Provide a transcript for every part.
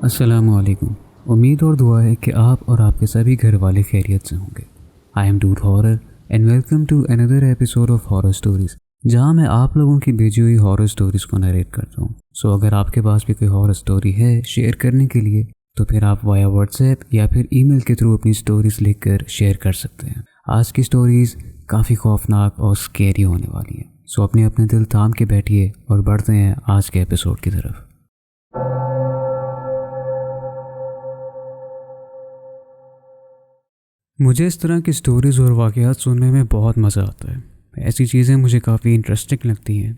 السلام علیکم. امید اور دعا ہے کہ آپ اور آپ کے سبھی گھر والے خیریت سے ہوں گے. I am Dude Horror and welcome to another episode of horror stories, جہاں میں آپ لوگوں کی بھیجی ہوئی ہارر اسٹوریز کو نریٹ کرتا ہوں. سو اگر آپ کے پاس بھی کوئی ہارر اسٹوری ہے شیئر کرنے کے لیے تو پھر آپ وایا واٹس ایپ یا پھر ای میل کے تھرو اپنی اسٹوریز لکھ کر شیئر کر سکتے ہیں. آج کی اسٹوریز کافی خوفناک اور اسکیری ہونے والی ہیں. سو اپنے دل تھام کے بیٹھیے اور بڑھتے ہیں آج کے ایپیسوڈ کی طرف. مجھے اس طرح کی سٹوریز اور واقعات سننے میں بہت مزہ آتا ہے. ایسی چیزیں مجھے کافی انٹرسٹنگ لگتی ہیں.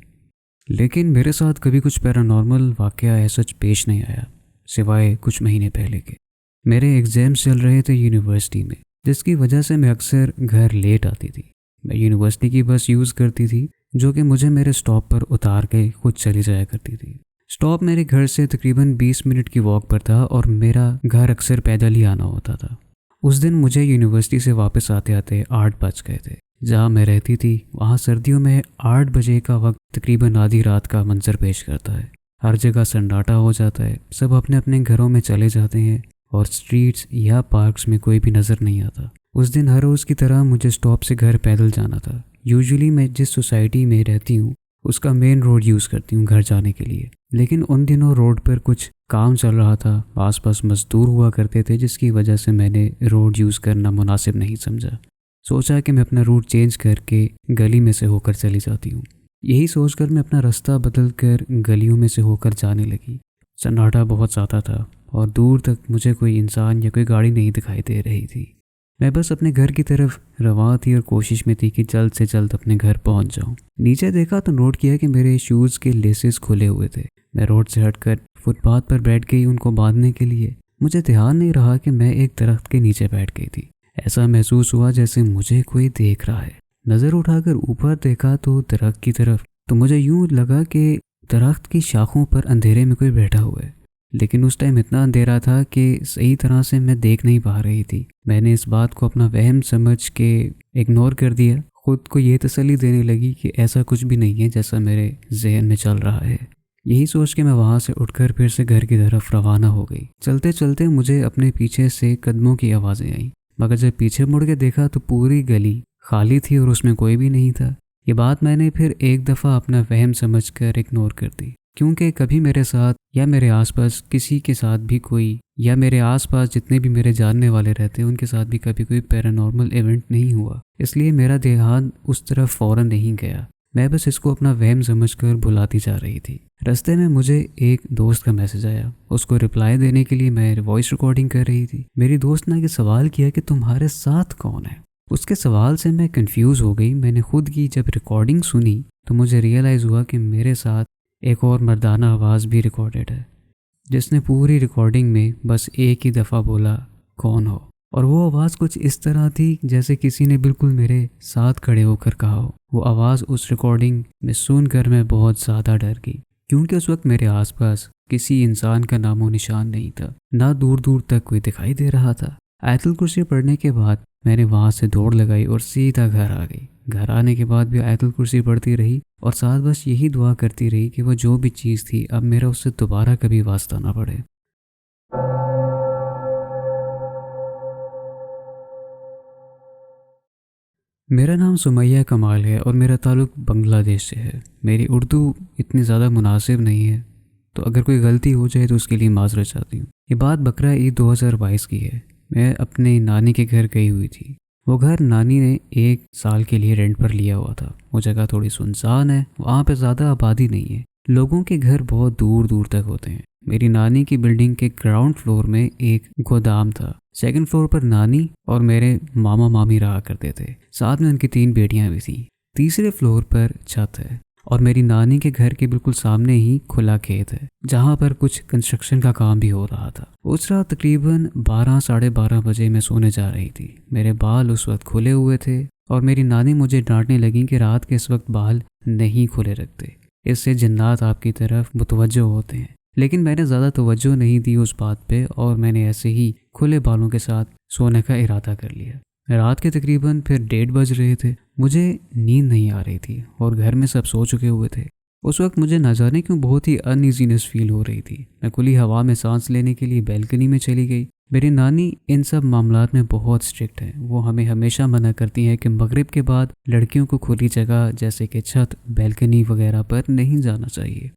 لیکن میرے ساتھ کبھی کچھ پیرانارمل واقعہ ایسا پیش نہیں آیا، سوائے کچھ مہینے پہلے کے. میرے ایگزامز چل رہے تھے یونیورسٹی میں، جس کی وجہ سے میں اکثر گھر لیٹ آتی تھی. میں یونیورسٹی کی بس یوز کرتی تھی، جو کہ مجھے میرے سٹاپ پر اتار کے خود چلی جایا کرتی تھی. سٹاپ میرے گھر سے تقریباً 20 منٹ کی واک پر تھا اور میرا گھر اکثر پیدل ہی آنا ہوتا تھا. اس دن مجھے یونیورسٹی سے واپس آتے آتے 8 بج گئے تھے. جہاں میں رہتی تھی وہاں سردیوں میں 8 بجے کا وقت تقریباً آدھی رات کا منظر پیش کرتا ہے. ہر جگہ سناٹا ہو جاتا ہے، سب اپنے اپنے گھروں میں چلے جاتے ہیں اور اسٹریٹس یا پارکس میں کوئی بھی نظر نہیں آتا. اس دن ہر روز کی طرح مجھے اسٹاپ سے گھر پیدل جانا تھا. یوزولی میں جس سوسائٹی میں رہتی ہوں اس کا مین روڈ یوز کرتی ہوں گھر جانے کے لیے، لیکن ان دنوں روڈ پر کچھ کام چل رہا تھا. آس پاس مزدور ہوا کرتے تھے، جس کی وجہ سے میں نے روڈ یوز کرنا مناسب نہیں سمجھا. سوچا کہ میں اپنا روٹ چینج کر کے گلی میں سے ہو کر چلی جاتی ہوں. یہی سوچ کر میں اپنا راستہ بدل کر گلیوں میں سے ہو کر جانے لگی. سناٹا بہت زیادہ تھا اور دور تک مجھے کوئی انسان یا کوئی گاڑی نہیں دکھائی دے رہی تھی. میں بس اپنے گھر کی طرف رواں تھی اور کوشش میں تھی کہ جلد سے جلد اپنے گھر پہنچ جاؤں. نیچے دیکھا تو نوٹ کیا کہ میرے شوز کے لیسز کھلے ہوئے تھے. میں روڈ سے ہٹ کر فٹ پاتھ پر بیٹھ گئی ان کو باندھنے کے لیے. مجھے دھیان نہیں رہا کہ میں ایک درخت کے نیچے بیٹھ گئی تھی. ایسا محسوس ہوا جیسے مجھے کوئی دیکھ رہا ہے. نظر اٹھا کر اوپر دیکھا تو درخت کی طرف، تو مجھے یوں لگا کہ درخت کی شاخوں پر اندھیرے میں کوئی بیٹھا ہوا ہے. لیکن اس ٹائم اتنا اندھیرا تھا کہ صحیح طرح سے میں دیکھ نہیں پا رہی تھی. میں نے اس بات کو اپنا وہم سمجھ کے اگنور کر دیا. خود کو یہ تسلی دینے لگی کہ ایسا کچھ بھی نہیں ہے جیسا میرے ذہن میں چل رہا ہے. یہی سوچ کے میں وہاں سے اٹھ کر پھر سے گھر کی طرف روانہ ہو گئی. چلتے چلتے مجھے اپنے پیچھے سے قدموں کی آوازیں آئیں، مگر جب پیچھے مڑ کے دیکھا تو پوری گلی خالی تھی اور اس میں کوئی بھی نہیں تھا. یہ بات میں نے پھر ایک دفعہ اپنا وہم سمجھ کر اگنور کر دی، کیونکہ کبھی میرے ساتھ یا میرے آس پاس کسی کے ساتھ بھی کوئی، یا میرے آس پاس جتنے بھی میرے جاننے والے رہتے ہیں ان کے ساتھ بھی کبھی کوئی پیرانارمل ایونٹ نہیں ہوا. اس لیے میرا دھیان اس طرف فوراً نہیں گیا. میں بس اس کو اپنا وہم سمجھ کر بھلاتی جا رہی تھی. رستے میں مجھے ایک دوست کا میسج آیا. اس کو رپلائی دینے کے لیے میں وائس ریکارڈنگ کر رہی تھی. میری دوست نے یہ سوال کیا کہ تمہارے ساتھ کون ہے. اس کے سوال سے میں کنفیوز ہو گئی. میں نے خود کی جب ریکارڈنگ سنی تو مجھے ریئلائز ہوا کہ میرے ساتھ ایک اور مردانہ آواز بھی ریکارڈڈ ہے، جس نے پوری ریکارڈنگ میں بس ایک ہی دفعہ بولا کون ہو. اور وہ آواز کچھ اس طرح تھی جیسے کسی نے بالکل میرے ساتھ کھڑے ہو کر کہا ہو. وہ آواز اس ریکارڈنگ میں سن کر میں بہت زیادہ ڈر گئی، کیونکہ اس وقت میرے آس پاس کسی انسان کا نام و نشان نہیں تھا، نہ دور دور تک کوئی دکھائی دے رہا تھا. آیت الکرسی پڑھنے کے بعد میں نے وہاں سے دوڑ لگائی اور سیدھا گھر آ گئی. گھر آنے کے بعد بھی آیت الکرسی پڑھتی رہی اور ساتھ بس یہی دعا کرتی رہی کہ وہ جو بھی چیز تھی اب میرا اس سے دوبارہ کبھی واسطہ نہ پڑے. میرا نام سمیہ کمال ہے اور میرا تعلق بنگلہ دیش سے ہے. میری اردو اتنی زیادہ مناسب نہیں ہے، تو اگر کوئی غلطی ہو جائے تو اس کے لیے معذرت چاہتی ہوں. یہ بات بقرہ عید 2022 کی ہے. میں اپنے نانی کے گھر گئی ہوئی تھی. وہ گھر نانی نے 1 سال کے لیے رینٹ پر لیا ہوا تھا. وہ جگہ تھوڑی سنسان ہے، وہاں پہ زیادہ آبادی نہیں ہے. لوگوں کے گھر بہت دور دور تک ہوتے ہیں. میری نانی کی بلڈنگ کے گراؤنڈ فلور میں ایک گودام تھا. 2nd فلور پر نانی اور میرے ماما مامی رہا کرتے تھے، ساتھ میں ان کی 3 بیٹیاں بھی تھیں. 3رے فلور پر چھت ہے اور میری نانی کے گھر کے بالکل سامنے ہی کھلا کھیت ہے، جہاں پر کچھ کنسٹرکشن کا کام بھی ہو رہا تھا. اس رات تقریباً 12 ساڑھے 12 بجے میں سونے جا رہی تھی. میرے بال اس وقت کھلے ہوئے تھے اور میری نانی مجھے ڈانٹنے لگیں کہ رات کے اس وقت بال نہیں کھلے رکھتے، اس سے جنات آپ کی طرف متوجہ ہوتے ہیں. لیکن میں نے زیادہ توجہ نہیں دی اس بات پہ اور میں نے ایسے ہی کھلے بالوں کے ساتھ سونے کا ارادہ کر لیا. رات کے تقریباً پھر 1:30 بج رہے تھے. مجھے نیند نہیں آ رہی تھی اور گھر میں سب سو چکے ہوئے تھے. اس وقت مجھے نہ جانے کیوں بہت ہی ان ایزینس فیل ہو رہی تھی۔ میں کھلی ہوا میں سانس لینے کے لیے بیلکنی میں چلی گئی۔ میری نانی ان سب معاملات میں بہت اسٹرکٹ ہیں۔ وہ ہمیں ہمیشہ منع کرتی ہیں کہ مغرب کے بعد لڑکیوں کو کھلی جگہ جیسے کہ چھت، بیلکنی وغیرہ پر نہیں جانا چاہیے۔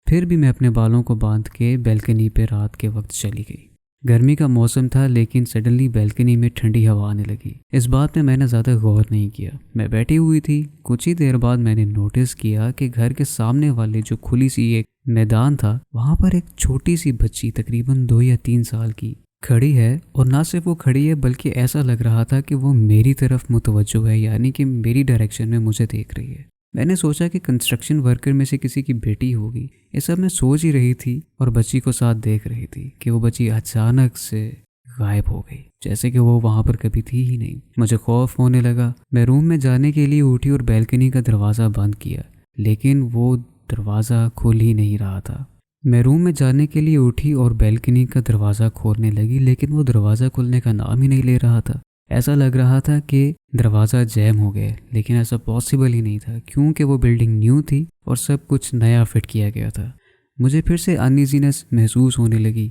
پھر بھی میں اپنے بالوں کو باندھ کے بیلکنی پہ رات کے وقت چلی گئی۔ گرمی کا موسم تھا لیکن سڈنلی بیلکنی میں ٹھنڈی ہوا آنے لگی۔ اس بات میں نے زیادہ غور نہیں کیا، میں بیٹھی ہوئی تھی۔ کچھ ہی دیر بعد میں نے نوٹس کیا کہ گھر کے سامنے والے جو کھلی سی ایک میدان تھا، وہاں پر ایک چھوٹی سی بچی تقریباً 2 یا 3 سال کی کھڑی ہے، اور نہ صرف وہ کھڑی ہے بلکہ ایسا لگ رہا تھا کہ وہ میری طرف متوجہ ہے، یعنی کہ میری ڈائریکشن میں مجھے دیکھ رہی ہے۔ میں نے سوچا کہ کنسٹرکشن ورکر میں سے کسی کی بیٹی ہوگی۔ یہ سب میں سوچ ہی رہی تھی اور بچی کو ساتھ دیکھ رہی تھی کہ وہ بچی اچانک سے غائب ہو گئی، جیسے کہ وہ وہاں پر کبھی تھی ہی نہیں۔ مجھے خوف ہونے لگا۔ میں روم میں جانے کے لیے اٹھی اور بیلکنی کا دروازہ بند کیا، لیکن وہ دروازہ کھل ہی نہیں رہا تھا۔ میں روم میں جانے کے لیے اٹھی اور بیلکنی کا دروازہ کھولنے لگی، لیکن وہ دروازہ کھلنے کا نام ہی نہیں لے رہا تھا۔ ایسا لگ رہا تھا کہ دروازہ جیم ہو گیا، لیکن ایسا پاسبل ہی نہیں تھا کیونکہ وہ بلڈنگ نیو تھی اور سب کچھ نیا فٹ کیا گیا تھا۔ مجھے پھر سے انیزینس محسوس ہونے لگی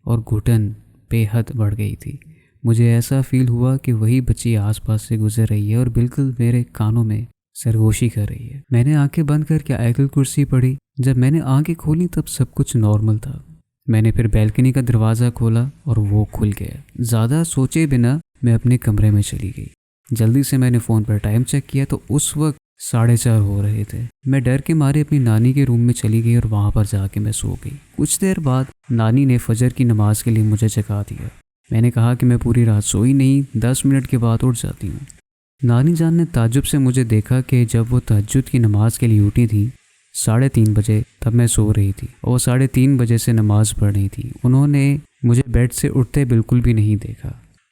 اور گھٹن بے حد بڑھ گئی تھی۔ مجھے ایسا فیل ہوا کہ وہی بچی آس پاس سے گزر رہی ہے اور بالکل میرے کانوں میں سرگوشی کر رہی ہے۔ میں نے آنکھیں بند کر کے آیت الکرسی پڑھی۔ جب میں نے آنکھیں کھولی تب سب کچھ نارمل تھا۔ میں نے پھر بیلکنی کا دروازہ کھولا اور وہ کھل گیا۔ زیادہ سوچے بنا میں اپنے کمرے میں چلی گئی۔ جلدی سے میں نے فون پر ٹائم چیک کیا تو اس وقت 4:30 ہو رہے تھے۔ میں ڈر کے مارے اپنی نانی کے روم میں چلی گئی اور وہاں پر جا کے میں سو گئی۔ کچھ دیر بعد نانی نے فجر کی نماز کے لیے مجھے جگا دیا۔ میں نے کہا کہ میں پوری رات سوئی نہیں، 10 منٹ کے بعد اٹھ جاتی ہوں۔ نانی جان نے تعجب سے مجھے دیکھا کہ جب وہ تہجد کی نماز کے لیے اٹھی تھی 3:30 بجے، تب میں سو رہی تھی اور وہ 3:30 بجے سے نماز پڑھ رہی تھی۔ انہوں نے مجھے بیڈ سے اٹھتے بالکل بھی نہیں دیکھا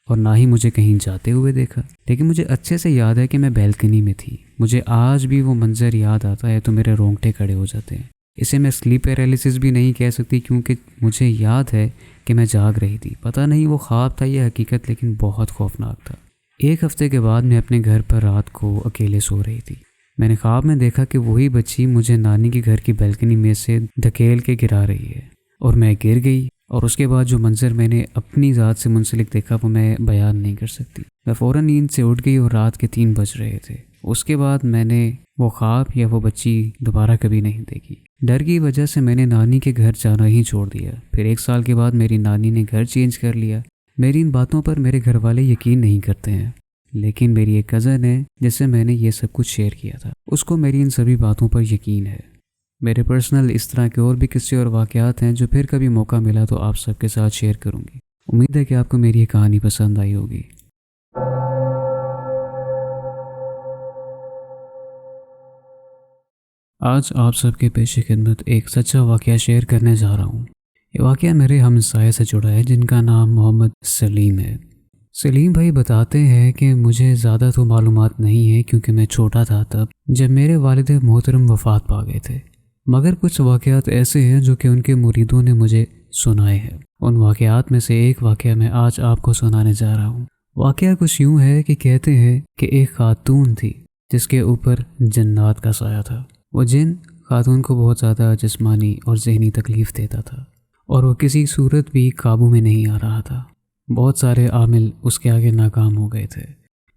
اور نہ ہی مجھے کہیں جاتے ہوئے دیکھا، لیکن مجھے اچھے سے یاد ہے کہ میں بیلکنی میں تھی۔ مجھے آج بھی وہ منظر یاد آتا ہے تو میرے رونگٹے کھڑے ہو جاتے ہیں۔ اسے میں سلیپ پیرالیسس بھی نہیں کہہ سکتی کیونکہ مجھے یاد ہے کہ میں جاگ رہی تھی۔ پتہ نہیں وہ خواب تھا یا حقیقت، لیکن بہت خوفناک تھا۔ 1 ہفتے کے بعد میں اپنے گھر پر رات کو اکیلے سو رہی تھی۔ میں نے خواب میں دیکھا کہ وہی بچی مجھے نانی کے گھر کی بیلکنی میں سے دھکیل کے گرا رہی ہے اور میں گر گئی، اور اس کے بعد جو منظر میں نے اپنی ذات سے منسلک دیکھا وہ میں بیان نہیں کر سکتی۔ میں فوراً نیند سے اٹھ گئی اور رات کے 3 بج رہے تھے۔ اس کے بعد میں نے وہ خواب یا وہ بچی دوبارہ کبھی نہیں دیکھی۔ ڈر کی وجہ سے میں نے نانی کے گھر جانا ہی چھوڑ دیا۔ پھر 1 سال کے بعد میری نانی نے گھر چینج کر لیا۔ میری ان باتوں پر میرے گھر والے یقین نہیں کرتے ہیں، لیکن میری ایک کزن ہے جس سے میں نے یہ سب کچھ شیئر کیا تھا، اس کو میری ان سبھی باتوں پر یقین ہے۔ میرے پرسنل اس طرح کے اور بھی قصے اور واقعات ہیں جو پھر کبھی موقع ملا تو آپ سب کے ساتھ شیئر کروں گی۔ امید ہے کہ آپ کو میری یہ کہانی پسند آئی ہوگی۔ آج آپ سب کے پیش خدمت ایک سچا واقعہ شیئر کرنے جا رہا ہوں۔ یہ واقعہ میرے ہمسائے سے جڑا ہے جن کا نام محمد سلیم ہے۔ سلیم بھائی بتاتے ہیں کہ مجھے زیادہ تو معلومات نہیں ہے کیونکہ میں چھوٹا تھا تب جب میرے والد محترم وفات پا گئے تھے، مگر کچھ واقعات ایسے ہیں جو کہ ان کے مریدوں نے مجھے سنائے ہیں۔ ان واقعات میں سے ایک واقعہ میں آج آپ کو سنانے جا رہا ہوں۔ واقعہ کچھ یوں ہے کہ کہتے ہیں کہ ایک خاتون تھی جس کے اوپر جنات کا سایہ تھا۔ وہ جن خاتون کو بہت زیادہ جسمانی اور ذہنی تکلیف دیتا تھا اور وہ کسی صورت بھی قابو میں نہیں آ رہا تھا۔ بہت سارے عامل اس کے آگے ناکام ہو گئے تھے۔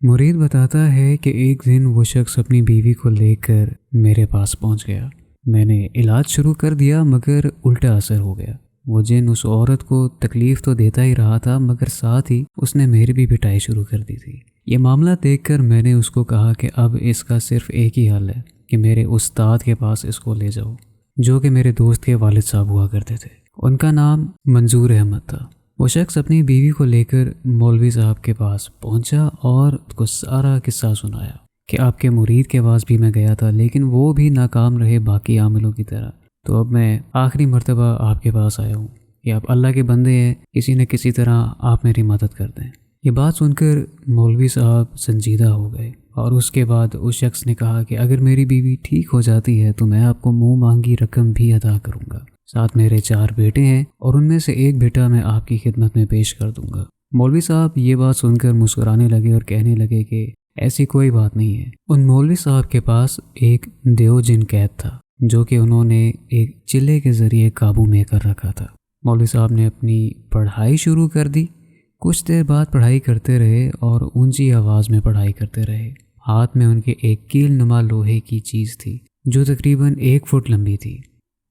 مرید بتاتا ہے کہ ایک دن وہ شخص اپنی بیوی کو لے کر میرے پاس پہنچ گیا۔ میں نے علاج شروع کر دیا مگر الٹا اثر ہو گیا۔ وہ جن اس عورت کو تکلیف تو دیتا ہی رہا تھا مگر ساتھ ہی اس نے میری بھی پٹائی شروع کر دی تھی۔ یہ معاملہ دیکھ کر میں نے اس کو کہا کہ اب اس کا صرف ایک ہی حل ہے کہ میرے استاد کے پاس اس کو لے جاؤ، جو کہ میرے دوست کے والد صاحب ہوا کرتے تھے۔ ان کا نام منظور احمد تھا۔ وہ شخص اپنی بیوی کو لے کر مولوی صاحب کے پاس پہنچا اور اس کو سارا قصہ سنایا کہ آپ کے مرید کے پاس بھی میں گیا تھا لیکن وہ بھی ناکام رہے باقی عاملوں کی طرح، تو اب میں آخری مرتبہ آپ کے پاس آیا ہوں کہ آپ اللہ کے بندے ہیں، کسی نہ کسی طرح آپ میری مدد کر دیں۔ یہ بات سن کر مولوی صاحب سنجیدہ ہو گئے اور اس کے بعد اس شخص نے کہا کہ اگر میری بیوی ٹھیک ہو جاتی ہے تو میں آپ کو منہ مانگی رقم بھی ادا کروں گا، ساتھ میرے 4 بیٹے ہیں اور ان میں سے ایک بیٹا میں آپ کی خدمت میں پیش کر دوں گا۔ مولوی صاحب یہ بات سن کر مسکرانے لگے اور کہنے لگے کہ ایسی کوئی بات نہیں ہے۔ ان مولوی صاحب کے پاس ایک دیو جن قید تھا جو کہ انہوں نے ایک چلے کے ذریعے قابو میں کر رکھا تھا۔ مولوی صاحب نے اپنی پڑھائی شروع کر دی۔ کچھ دیر بعد پڑھائی کرتے رہے اور اونچی آواز میں پڑھائی کرتے رہے۔ ہاتھ میں ان کے ایک کیل نما لوہے کی چیز تھی جو تقریباً 1 فٹ لمبی تھی۔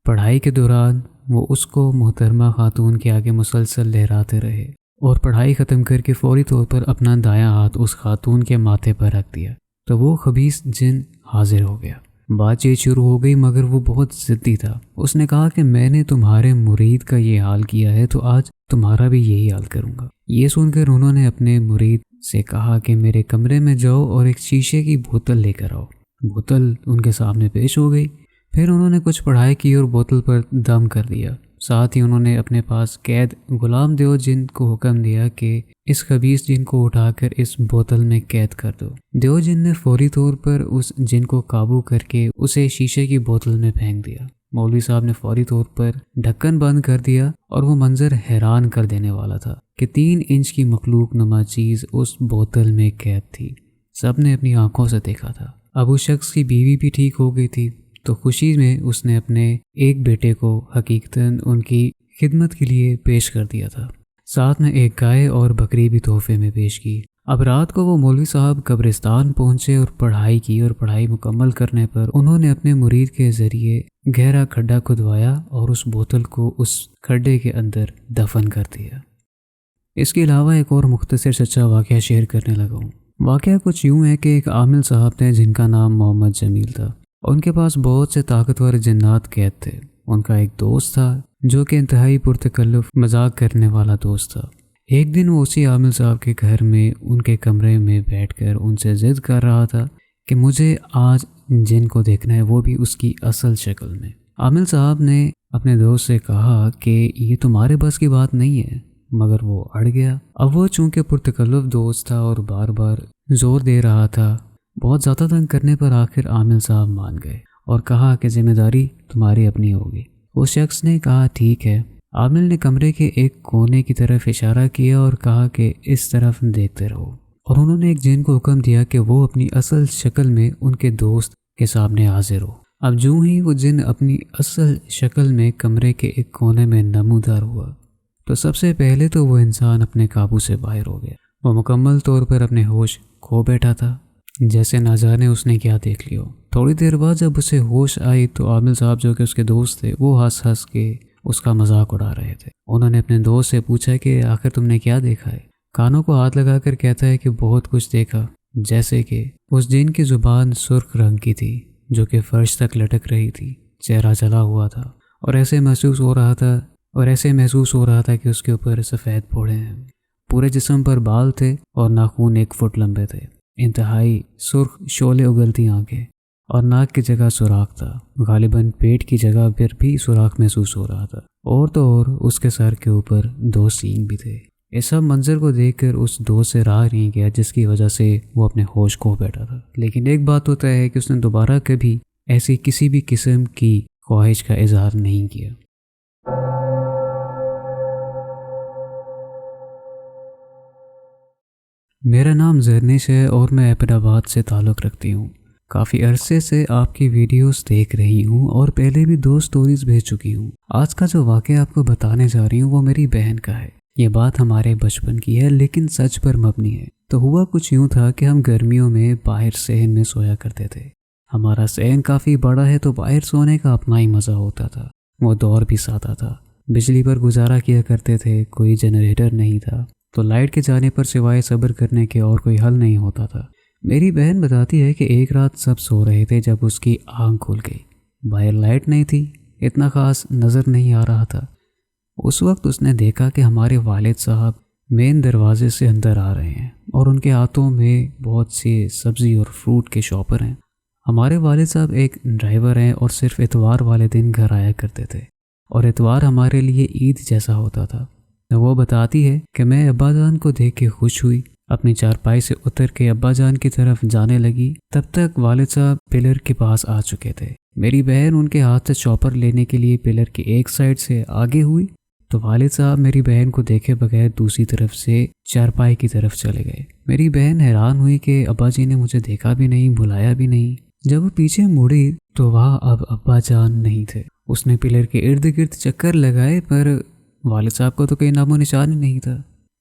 پڑھائی کے دوران وہ اس کو محترمہ خاتون کے آگے مسلسل لہراتے رہے اور پڑھائی ختم کر کے فوری طور پر اپنا دایاں ہاتھ اس خاتون کے ماتھے پر رکھ دیا تو وہ خبیث جن حاضر ہو گیا۔ بات چیت شروع ہو گئی مگر وہ بہت ضدی تھا۔ اس نے کہا کہ میں نے تمہارے مرید کا یہ حال کیا ہے تو آج تمہارا بھی یہی حال کروں گا۔ یہ سن کر انہوں نے اپنے مرید سے کہا کہ میرے کمرے میں جاؤ اور ایک شیشے کی بوتل لے کر آؤ۔ بوتل ان کے سامنے پیش ہو گئی۔ پھر انہوں نے کچھ پڑھائی کی اور بوتل پر دم کر دیا۔ ساتھ ہی انہوں نے اپنے پاس قید غلام دیو جن کو حکم دیا کہ اس خبیث جن کو اٹھا کر اس بوتل میں قید کر دو۔ دیو جن نے فوری طور پر اس جن کو قابو کر کے اسے شیشے کی بوتل میں پھینک دیا۔ مولوی صاحب نے فوری طور پر ڈھکن بند کر دیا اور وہ منظر حیران کر دینے والا تھا کہ 3 انچ کی مخلوق نما چیز اس بوتل میں قید تھی۔ سب نے اپنی آنکھوں سے دیکھا تھا۔ اب اس شخص کی بیوی بھی ٹھیک ہو گئی تھی تو خوشی میں اس نے اپنے ایک بیٹے کو حقیقتاً ان کی خدمت کے لیے پیش کر دیا تھا۔ ساتھ میں ایک گائے اور بکری بھی تحفے میں پیش کی۔ اب رات کو وہ مولوی صاحب قبرستان پہنچے اور پڑھائی کی اور پڑھائی مکمل کرنے پر انہوں نے اپنے مرید کے ذریعے گہرا کھڈا کھدوایا اور اس بوتل کو اس کھڈے کے اندر دفن کر دیا۔ اس کے علاوہ ایک اور مختصر سچا واقعہ شیئر کرنے لگا ہوں۔ واقعہ کچھ یوں ہے کہ ایک عامل صاحب تھے جن کا نام محمد جمیل تھا۔ ان کے پاس بہت سے طاقتور جنات قید تھے۔ ان کا ایک دوست تھا جو کہ انتہائی پرتکلف مذاق کرنے والا دوست تھا۔ ایک دن وہ اسی عامل صاحب کے گھر میں ان کے کمرے میں بیٹھ کر ان سے ضد کر رہا تھا کہ مجھے آج جن کو دیکھنا ہے وہ بھی اس کی اصل شکل میں۔ عامل صاحب نے اپنے دوست سے کہا کہ یہ تمہارے بس کی بات نہیں ہے، مگر وہ اڑ گیا۔ اب وہ چونکہ پرتکلف دوست تھا اور بار بار زور دے رہا تھا، بہت زیادہ تنگ کرنے پر آخر عامل صاحب مان گئے اور کہا کہ ذمہ داری تمہاری اپنی ہوگی۔ اس شخص نے کہا ٹھیک ہے۔ عامل نے کمرے کے ایک کونے کی طرف اشارہ کیا اور کہا کہ اس طرف دیکھتے رہو، اور انہوں نے ایک جن کو حکم دیا کہ وہ اپنی اصل شکل میں ان کے دوست کے سامنے حاضر ہو۔ اب جو ہی وہ جن اپنی اصل شکل میں کمرے کے ایک کونے میں نمودار ہوا تو سب سے پہلے تو وہ انسان اپنے قابو سے باہر ہو گیا۔ وہ مکمل طور پر اپنے ہوش کھو بیٹھا تھا، جیسے نہ جانے اس نے کیا دیکھ لیا۔ تھوڑی دیر بعد جب اسے ہوش آئی تو عامل صاحب جو کہ اس کے دوست تھے وہ ہنس ہنس کے اس کا مذاق اڑا رہے تھے۔ انہوں نے اپنے دوست سے پوچھا کہ آخر تم نے کیا دیکھا ہے؟ کانوں کو ہاتھ لگا کر کہتا ہے کہ بہت کچھ دیکھا، جیسے کہ اس جن کی زبان سرخ رنگ کی تھی جو کہ فرش تک لٹک رہی تھی، چہرہ جلا ہوا تھا اور ایسے محسوس ہو رہا تھا کہ اس کے اوپر سفید پھوڑے ہیں۔ پورے جسم پر بال تھے اور ناخن 1 فٹ لمبے تھے۔ انتہائی سرخ شعلے اگلتی آنکھیں اور ناک کی جگہ سوراخ تھا۔ غالباً پیٹ کی جگہ پر بھی سوراخ محسوس ہو رہا تھا، اور تو اور اس کے سر کے اوپر 2 سینگ بھی تھے۔ اس سب منظر کو دیکھ کر اس دوست سے راہ نہیں گیا، جس کی وجہ سے وہ اپنے ہوش کھو بیٹھا تھا۔ لیکن ایک بات ہوتا ہے کہ اس نے دوبارہ کبھی ایسی کسی بھی قسم کی خواہش کا اظہار نہیں کیا۔ میرا نام زرنش ہے اور میں ایبٹ آباد سے تعلق رکھتی ہوں۔ کافی عرصے سے آپ کی ویڈیوز دیکھ رہی ہوں اور پہلے بھی 2 سٹوریز بھیج چکی ہوں۔ آج کا جو واقعہ آپ کو بتانے جا رہی ہوں وہ میری بہن کا ہے۔ یہ بات ہمارے بچپن کی ہے لیکن سچ پر مبنی ہے۔ تو ہوا کچھ یوں تھا کہ ہم گرمیوں میں باہر صحن میں سویا کرتے تھے۔ ہمارا صحن کافی بڑا ہے تو باہر سونے کا اپنا ہی مزہ ہوتا تھا۔ وہ دور بھی سادہ تھا، بجلی پر گزارا کیا کرتے تھے، کوئی جنریٹر نہیں تھا، تو لائٹ کے جانے پر سوائے صبر کرنے کے اور کوئی حل نہیں ہوتا تھا۔ میری بہن بتاتی ہے کہ ایک رات سب سو رہے تھے جب اس کی آنکھ کھل گئی۔ باہر لائٹ نہیں تھی، اتنا خاص نظر نہیں آ رہا تھا۔ اس وقت اس نے دیکھا کہ ہمارے والد صاحب مین دروازے سے اندر آ رہے ہیں اور ان کے ہاتھوں میں بہت سی سبزی اور فروٹ کے شاپر ہیں۔ ہمارے والد صاحب ایک ڈرائیور ہیں اور صرف اتوار والے دن گھر آیا کرتے تھے، اور اتوار ہمارے لیے عید جیسا ہوتا تھا۔ وہ بتاتی ہے کہ میں ابا جان کو دیکھ کے خوش ہوئی، اپنی چارپائی سے اتر کے ابا جان کی طرف جانے لگی۔ تب تک والد صاحب پلر کے پاس آ چکے تھے۔ میری بہن ان کے ہاتھ سے چاپر لینے کے لیے پلر کی ایک سائڈ سے آگے ہوئی تو والد صاحب میری بہن کو دیکھے بغیر دوسری طرف سے چارپائی کی طرف چلے گئے۔ میری بہن حیران ہوئی کہ ابا جی نے مجھے دیکھا بھی نہیں، بلایا بھی نہیں، جب وہ پیچھے مڑی تو وہاں اب ابا جان نہیں تھے۔ اس نے پلر کے ارد گرد چکر لگائے پر والد صاحب کو تو کوئی نام و نشان ہی نہیں تھا۔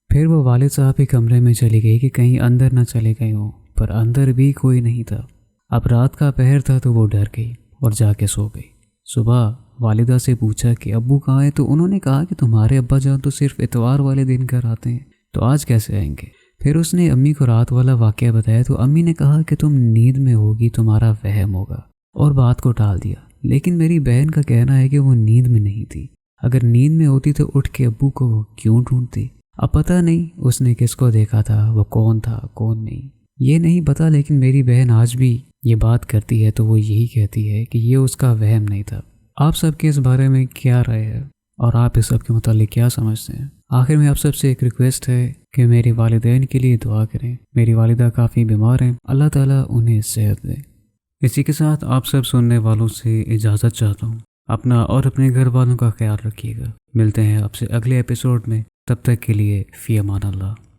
پھر وہ والد صاحب کے کمرے میں چلی گئی کہ کہیں اندر نہ چلے گئے ہوں، پر اندر بھی کوئی نہیں تھا۔ اب رات کا پہر تھا تو وہ ڈر گئی اور جا کے سو گئی۔ صبح والدہ سے پوچھا کہ ابو کہاں ہیں، تو انہوں نے کہا کہ تمہارے ابا جان تو صرف اتوار والے دن گھر آتے ہیں، تو آج کیسے آئیں گے؟ پھر اس نے امی کو رات والا واقعہ بتایا تو امی نے کہا کہ تم نیند میں ہوگی، تمہارا وہم ہوگا، اور بات کو ٹال دیا۔ لیکن میری بہن کا کہنا ہے کہ وہ نیند میں نہیں تھی۔ اگر نیند میں ہوتی تو اٹھ کے ابو کو وہ کیوں ڈھونڈتی؟ اب پتہ نہیں اس نے کس کو دیکھا تھا، وہ کون تھا کون نہیں، یہ نہیں پتا، لیکن میری بہن آج بھی یہ بات کرتی ہے تو وہ یہی کہتی ہے کہ یہ اس کا وہم نہیں تھا۔ آپ سب کے اس بارے میں کیا رائے ہے اور آپ اس سب کے متعلق کیا سمجھتے ہیں؟ آخر میں آپ سب سے ایک ریکویسٹ ہے کہ میرے والدین کے لیے دعا کریں۔ میری والدہ کافی بیمار ہیں، اللہ تعالیٰ انہیں صحت دے۔ اسی کے ساتھ آپ سب سننے والوں سے اجازت چاہتا ہوں۔ اپنا اور اپنے گھر والوں کا خیال رکھیے گا۔ ملتے ہیں آپ سے اگلے ایپیسوڈ میں، تب تک کے لیے فی امان اللہ۔